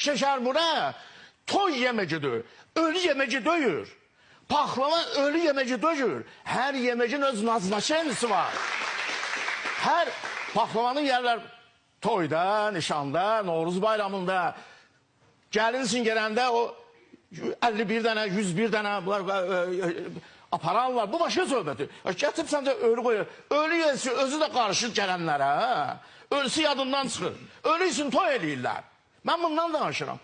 şeker bu ne? Toy yemeğidir. Ölü yemeği değil. Pahlava ölü yemeği değil. Her yemeğin öz naznaşenisi var. Her pahlavanın yerler toyda, nişanda, Novruz bayramında. Gelinsin gelende o 51 tane, 101 tane aparan var. Bu başka söhbəti. Getirib sən də ölü qoyur. Ölü yersi özü də qarışır gələnlərə. Ölüsü yadından çıxır. Ölü üçün toy eləyirlər. Mən bundan danışıram.